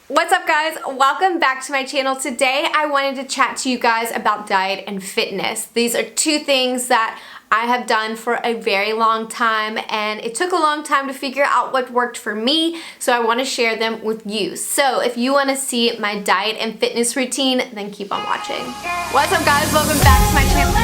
What's up guys? Welcome back to my channel. Today I wanted to chat to you guys about diet and fitness. These are two things that I have done for a very long time, and it took a long time to figure out what worked for me, so I want to share them with you. So if you want to see my diet and fitness routine, then keep on watching. What's up guys? Welcome back to my channel.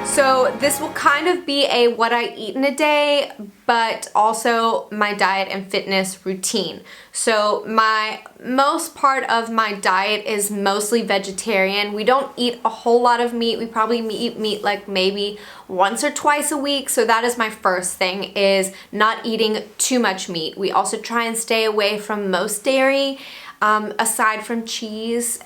So this will kind of be a what I eat in a day, but also my diet and fitness routine. So most part of my diet is mostly vegetarian. We don't eat a whole lot of meat. We probably eat meat like maybe once or twice a week. So that is my first thing, is not eating too much meat. We also try and stay away from most dairy, aside from cheese.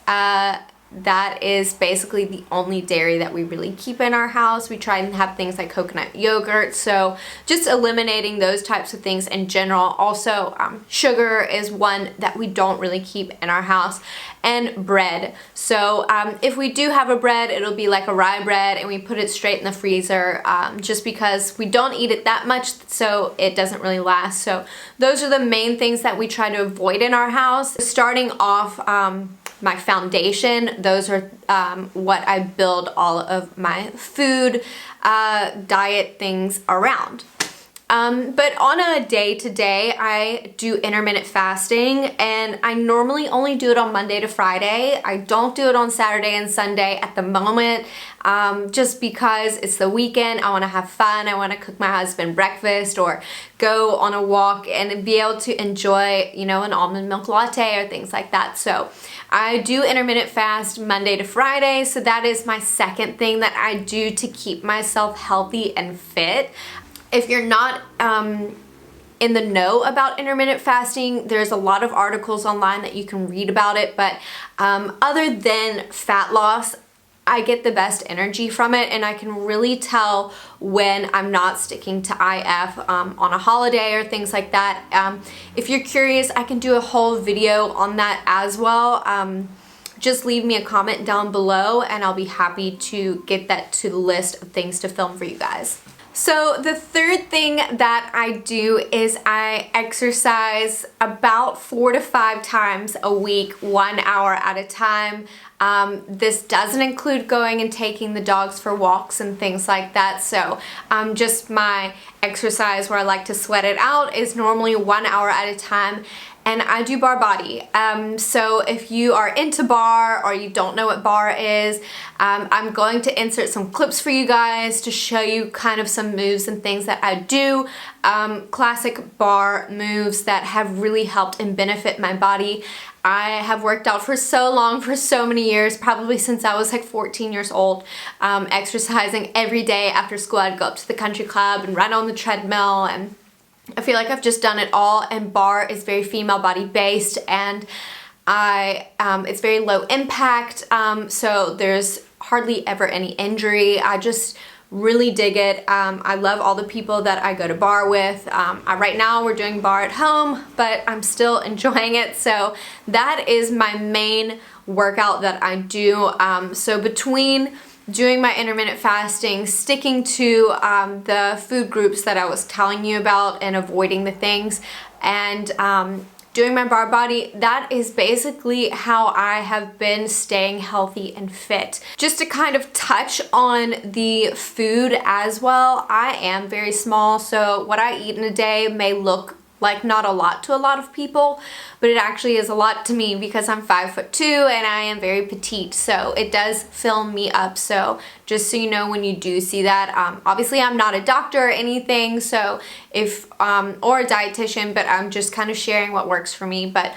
That is basically the only dairy that we really keep in our house. We try and have things like coconut yogurt, so just eliminating those types of things in general. Also, sugar is one that we don't really keep in our house, and bread. So if we do have a bread, it'll be like a rye bread, and we put it straight in the freezer just because we don't eat it that much, so it doesn't really last. So those are the main things that we try to avoid in our house. Starting off, my foundation, those are what I build all of my food, diet things around. But on a day-to-day, I do intermittent fasting, and I normally only do it on Monday to Friday. I don't do it on Saturday and Sunday at the moment, just because it's the weekend. I want to have fun. I want to cook my husband breakfast or go on a walk and be able to enjoy, you know, an almond milk latte or things like that. So I do intermittent fast Monday to Friday, so that is my second thing that I do to keep myself healthy and fit. If you're not in the know about intermittent fasting, there's a lot of articles online that you can read about it, but other than fat loss, I get the best energy from it, and I can really tell when I'm not sticking to IF on a holiday or things like that. If you're curious, I can do a whole video on that as well. Just leave me a comment down below and I'll be happy to get that to the list of things to film for you guys. So the third thing that I do is I exercise about 4 to 5 times a week, 1 hour at a time. This doesn't include going and taking the dogs for walks and things like that. So just my exercise where I like to sweat it out is normally 1 hour at a time. And I do Barre Body. So if you are into barre or you don't know what barre is, I'm going to insert some clips for you guys to show you kind of some moves and things that I do. Classic barre moves that have really helped and benefit my body. I have worked out for so long, for so many years, probably since I was like 14 years old, exercising every day after school. I'd go up to the country club and run on the treadmill, and I feel like I've just done it all. And barre is very female body based, and it's very low impact, so there's hardly ever any injury. I just really dig it. I love all the people that I go to barre with. Right now we're doing barre at home, but I'm still enjoying it. So that is my main workout that I do. So between doing my intermittent fasting, sticking to the food groups that I was telling you about and avoiding the things, and doing my Barre Body, that is basically how I have been staying healthy and fit. Just to kind of touch on the food as well, I am very small, so what I eat in a day may look like not a lot to a lot of people, but it actually is a lot to me because I'm 5'2" and I am very petite, so it does fill me up. So just so you know, when you do see that, obviously I'm not a doctor or anything, so if or a dietitian, but I'm just kind of sharing what works for me. But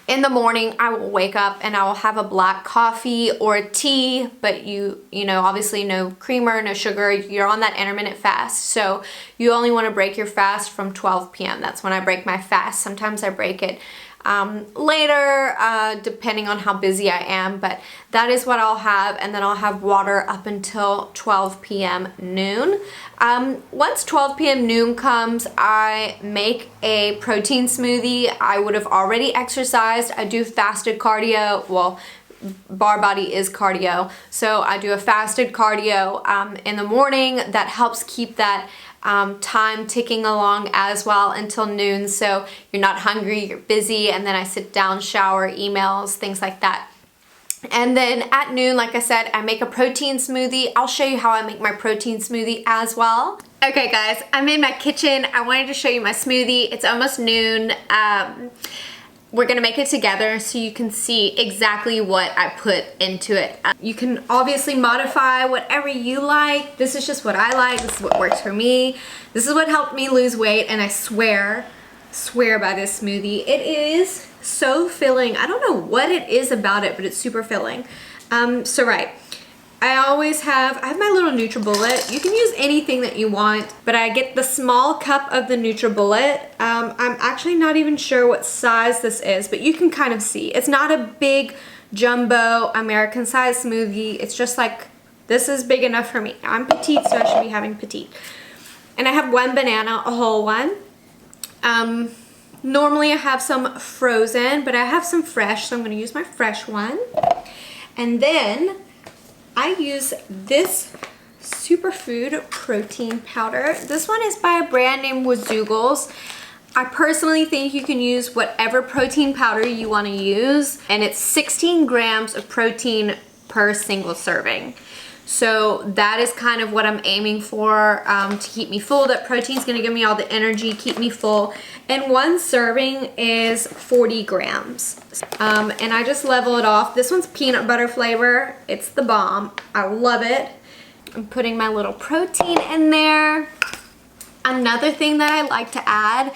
in the morning, I will wake up and I will have a black coffee or a tea, but you know, obviously no creamer, no sugar. You're on that intermittent fast, so you only want to break your fast from 12 p.m. That's when I break my fast. Sometimes I break it later, depending on how busy I am, but that is what I'll have, and then I'll have water up until 12 p.m. noon. Once 12 p.m. noon comes, I make a protein smoothie. I would have already exercised. I do fasted cardio, well, Barre Body is cardio. So I do a fasted cardio in the morning that helps keep that time ticking along as well until noon. So you're not hungry, you're busy, and then I sit down, shower, emails, things like that. And then at noon, like I said, I make a protein smoothie. I'll show you how I make my protein smoothie as well. Okay guys, I'm in my kitchen. I wanted to show you my smoothie. It's almost noon. We're gonna make it together so you can see exactly what I put into it. You can obviously modify whatever you like. This is just what I like. This is what works for me. This is what helped me lose weight, and I swear by this smoothie. It is so filling. I don't know what it is about it, but it's super filling. I have my little NutriBullet. You can use anything that you want, but I get the small cup of the NutriBullet. I'm actually not even sure what size this is, but you can kind of see. It's not a big jumbo American size smoothie. It's just like, this is big enough for me. I'm petite, so I should be having petite. And I have one banana, a whole one. Normally I have some frozen, but I have some fresh, so I'm gonna use my fresh one. And then I use this superfood protein powder. This one is by a brand named Wazoogles. I personally think you can use whatever protein powder you want to use, and it's 16 grams of protein per single serving. So that is kind of what I'm aiming for to keep me full. That protein is going to give me all the energy, keep me full. And one serving is 40 grams. And I just level it off. This one's peanut butter flavor. It's the bomb. I love it. I'm putting my little protein in there. Another thing that I like to add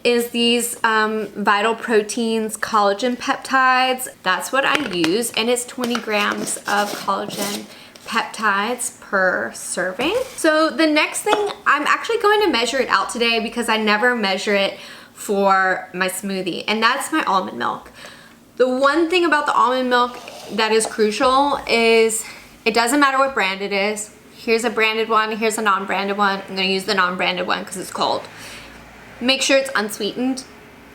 is these Vital Proteins collagen peptides. That's what I use, and it's 20 grams of collagen peptides per serving. So the next thing, I'm actually going to measure it out today because I never measure it for my smoothie, and that's my almond milk. The one thing about the almond milk that is crucial is it doesn't matter what brand it is. Here's a branded one, here's a non-branded one. I'm gonna use the non-branded one because it's cold. Make sure it's unsweetened.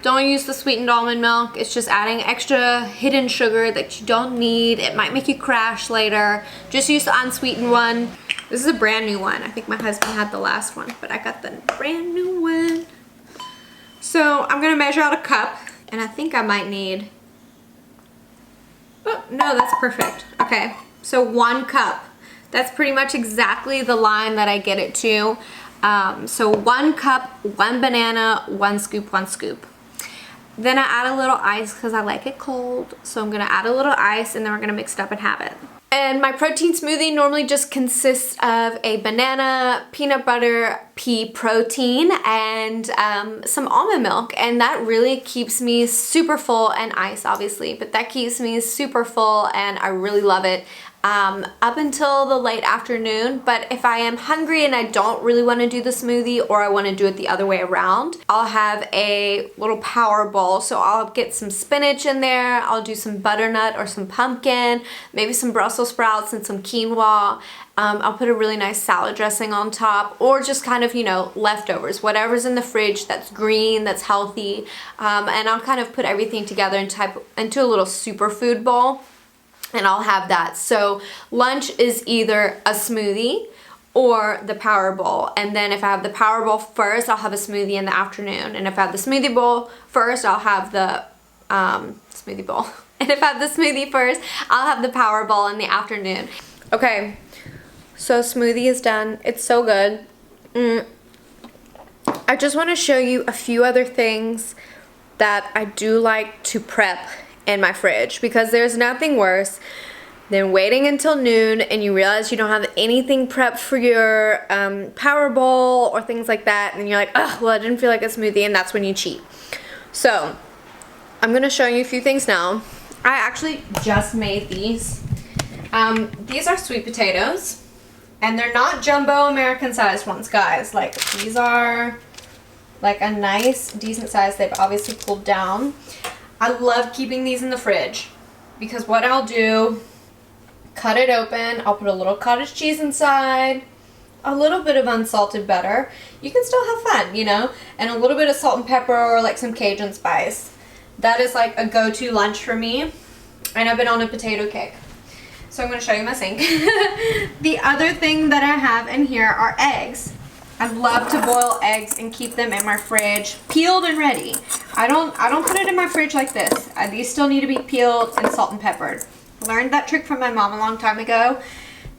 Don't use the sweetened almond milk. It's just adding extra hidden sugar that you don't need. It might make you crash later. Just use the unsweetened one. This is a brand new one. I think my husband had the last one, but I got the brand new one. So I'm gonna measure out a cup, and I think I might need, oh, no, that's perfect. Okay, so 1 cup. That's pretty much exactly the line that I get it to. So 1 cup, 1 banana, 1 scoop, 1 scoop. Then I add a little ice because I like it cold. So I'm gonna add a little ice, and then we're gonna mix it up and have it. And my protein smoothie normally just consists of a banana, peanut butter, pea protein, and some almond milk. And that really keeps me super full, and ice obviously, but that keeps me super full, and I really love it. Up until the late afternoon, but if I am hungry and I don't really want to do the smoothie, or I want to do it the other way around, I'll have a little power bowl. So I'll get some spinach in there, I'll do some butternut or some pumpkin, maybe some Brussels sprouts and some quinoa. I'll put a really nice salad dressing on top, or just kind of, you know, leftovers, whatever's in the fridge that's green, that's healthy, and I'll kind of put everything together into a little superfood bowl. And I'll have that. So lunch is either a smoothie or the power bowl. And then if I have the power bowl first, I'll have a smoothie in the afternoon. And if I have the smoothie bowl first, I'll have the smoothie bowl. And if I have the smoothie first, I'll have the power bowl in the afternoon. Okay, so smoothie is done. It's so good. I just want to show you a few other things that I do like to prep in my fridge, because there's nothing worse than waiting until noon and you realize you don't have anything prepped for your power bowl or things like that, and you're like, oh, well, I didn't feel like a smoothie, and that's when you cheat. So I'm gonna show you a few things now. I actually just made these. These are sweet potatoes, and they're not jumbo American sized ones, guys. Like, these are like a nice decent size. They've obviously cooled down. I love keeping these in the fridge because what I'll do, cut it open, I'll put a little cottage cheese inside, a little bit of unsalted butter. You can still have fun, you know, and a little bit of salt and pepper, or like some Cajun spice. That is like a go-to lunch for me. and I've been on a potato kick. So I'm going to show you my sink. The other thing that I have in here are eggs. I love to boil eggs and keep them in my fridge, peeled and ready. I don't put it in my fridge like this. These still need to be peeled and salt and peppered. Learned that trick from my mom a long time ago,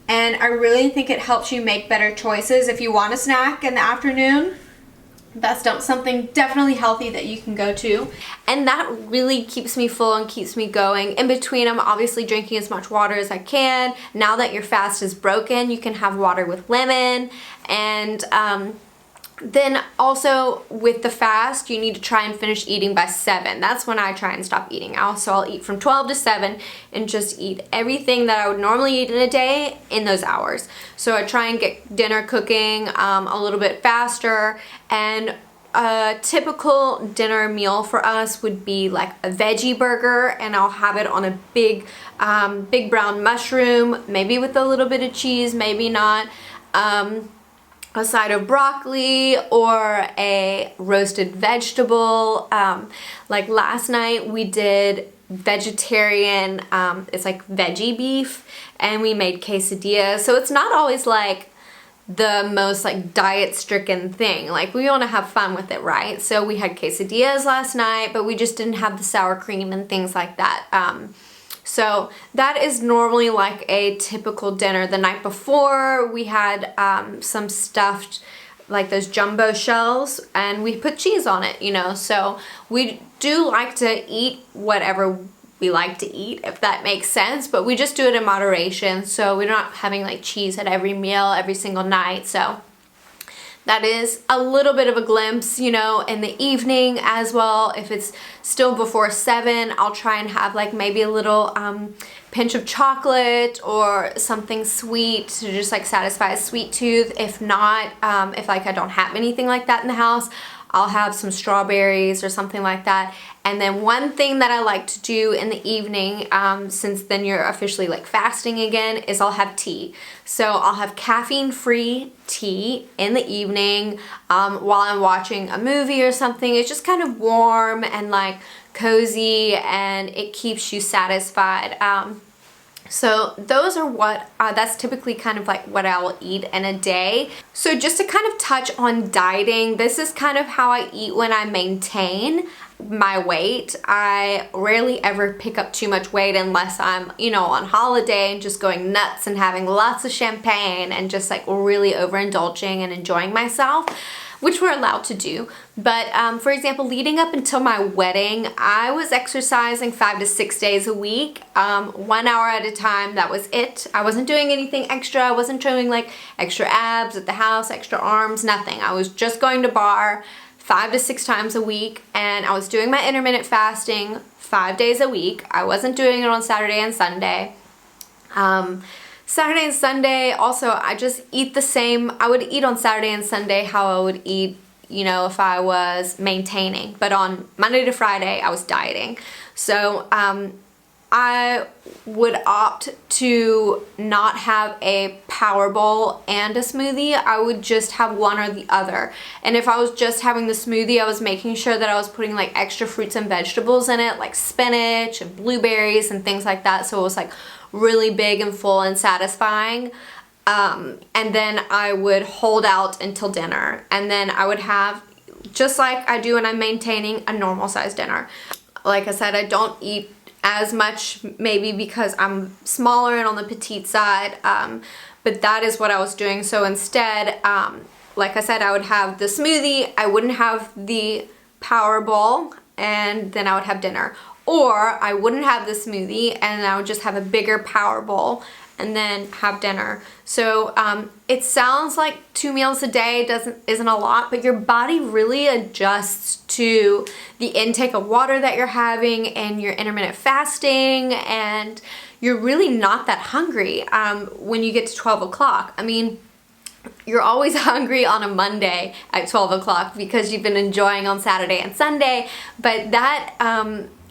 and I really think it helps you make better choices if you want a snack in the afternoon. That's something definitely healthy that you can go to. And that really keeps me full and keeps me going. In between, I'm obviously drinking as much water as I can. Now that your fast is broken, you can have water with lemon. And then also with the fast, you need to try and finish eating by 7. That's when I try and stop eating. So I'll eat from 12 to 7 and just eat everything that I would normally eat in a day in those hours. So I try and get dinner cooking a little bit faster. And a typical dinner meal for us would be like a veggie burger, and I'll have it on a big brown mushroom, maybe with a little bit of cheese, maybe not. A side of broccoli or a roasted vegetable. Like last night we did vegetarian, it's like veggie beef, and we made quesadillas. So it's not always like the most like diet stricken thing. Like we want to have fun with it, right? So we had quesadillas last night, but we just didn't have the sour cream and things like that. So that is normally like a typical dinner. The night before we had some stuffed, like those jumbo shells, and we put cheese on it, you know. So we do like to eat whatever we like to eat, if that makes sense, but we just do it in moderation. So we're not having like cheese at every meal every single night. So that is a little bit of a glimpse, you know. In the evening as well, if it's still before 7, I'll try and have like maybe a little pinch of chocolate or something sweet to just like satisfy a sweet tooth. If not, if like I don't have anything like that in the house, I'll have some strawberries or something like that. And then one thing that I like to do in the evening, since then you're officially like fasting again, is I'll have tea. So I'll have caffeine-free tea in the evening while I'm watching a movie or something. It's just kind of warm and like cozy, and it keeps you satisfied. So those are what, that's typically kind of like what I will eat in a day. So just to kind of touch on dieting, this is kind of how I eat when I maintain my weight. I rarely ever pick up too much weight unless I'm, you know, on holiday and just going nuts and having lots of champagne and just like really overindulging and enjoying myself, which we're allowed to do. But for example, leading up until my wedding, I was exercising 5 to 6 days a week, 1 hour at a time. That was it. I wasn't doing anything extra. I wasn't showing like extra abs at the house, extra arms, nothing. I was just going to barre 5 to 6 times a week, and I was doing my intermittent fasting 5 days a week. I wasn't doing it on Saturday and Sunday. Saturday and Sunday, also, I just eat the same. I would eat on Saturday and Sunday how I would eat, you know, if I was maintaining. But on Monday to Friday, I was dieting. So I would opt to not have a power bowl and a smoothie. I would just have one or the other. And if I was just having the smoothie, I was making sure that I was putting like extra fruits and vegetables in it, like spinach and blueberries and things like that. So it was like really big and full and satisfying. And then I would hold out until dinner. And then I would have, just like I do when I'm maintaining, a normal size dinner. Like I said, I don't eat as much, maybe because I'm smaller and on the petite side, but that is what I was doing. So instead, like I said, I would have the smoothie, I wouldn't have the power bowl, and then I would have dinner. Or I wouldn't have the smoothie and I would just have a bigger power bowl and then have dinner. So it sounds like 2 meals a day isn't a lot, but your body really adjusts to the intake of water that you're having and your intermittent fasting, and you're really not that hungry when you get to 12 o'clock. I mean, you're always hungry on a Monday at 12 o'clock because you've been enjoying on Saturday and Sunday, but that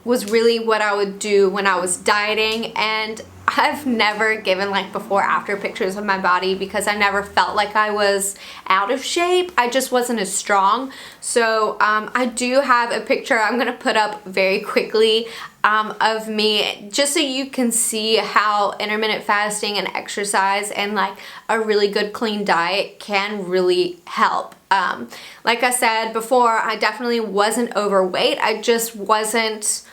was really what I would do when I was dieting. And I've never given like before after pictures of my body because I never felt like I was out of shape. I just wasn't as strong. So I do have a picture I'm gonna put up very quickly of me, just so you can see how intermittent fasting and exercise and like a really good clean diet can really help. Like I said before, I definitely wasn't overweight. I just wasn't,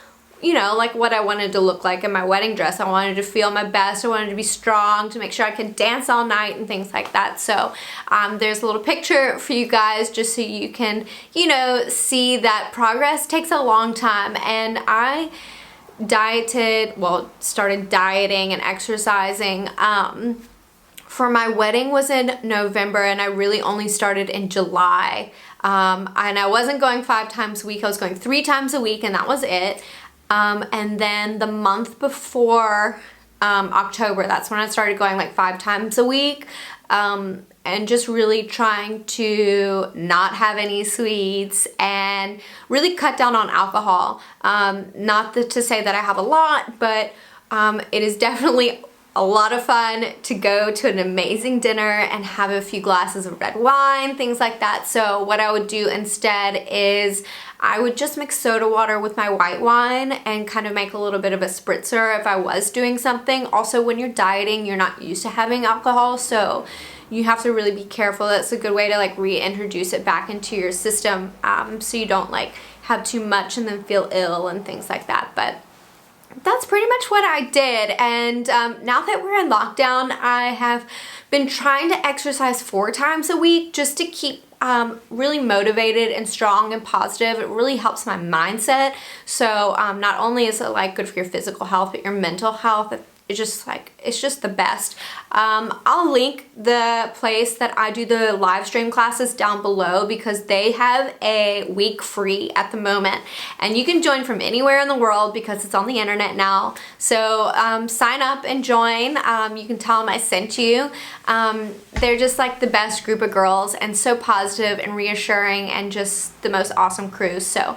you know, like what I wanted to look like in my wedding dress. I wanted to feel my best. I wanted to be strong, to make sure I could dance all night and things like that. So there's a little picture for you guys just so you can, you know, see that progress takes a long time. And I started dieting and exercising for my wedding was in November, and I really only started in July. And I wasn't going 5 times a week. I was going 3 times a week, and that was it. And then the month before October, that's when I started going like 5 times a week, and just really trying to not have any sweets and really cut down on alcohol. Not to say that I have a lot, but it is definitely a lot of fun to go to an amazing dinner and have a few glasses of red wine, things like that. So what I would do instead is I would just mix soda water with my white wine and kind of make a little bit of a spritzer if I was doing something. Also, when you're dieting, you're not used to having alcohol, so you have to really be careful. That's a good way to like reintroduce it back into your system, so you don't like have too much and then feel ill and things like that. But that's pretty much what I did. And now that we're in lockdown, I have been trying to exercise 4 times a week just to keep really motivated and strong and positive. It really helps my mindset. So not only is it like good for your physical health, but your mental health. It's just the best. I'll link the place that I do the live stream classes down below because they have a week free at the moment, and you can join from anywhere in the world because it's on the internet now. So sign up and join. You can tell them I sent you. They're just like the best group of girls and so positive and reassuring and just the most awesome crew. So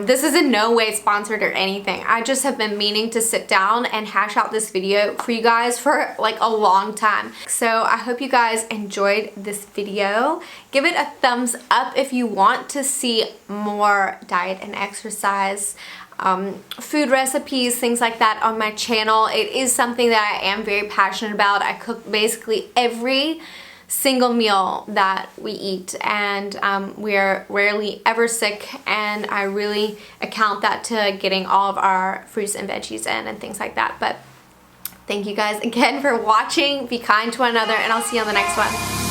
this is in no way sponsored or anything. I just have been meaning to sit down and hash out this video for you guys for like a long time. So I hope you guys enjoyed this video. Give it a thumbs up if you want to see more diet and exercise, food recipes, things like that on my channel. It is something that I am very passionate about. I cook basically every single meal that we eat, and we're rarely ever sick, and I really account that to getting all of our fruits and veggies in and things like that. But thank you guys again for watching. Be kind to one another, and I'll see you on the next one.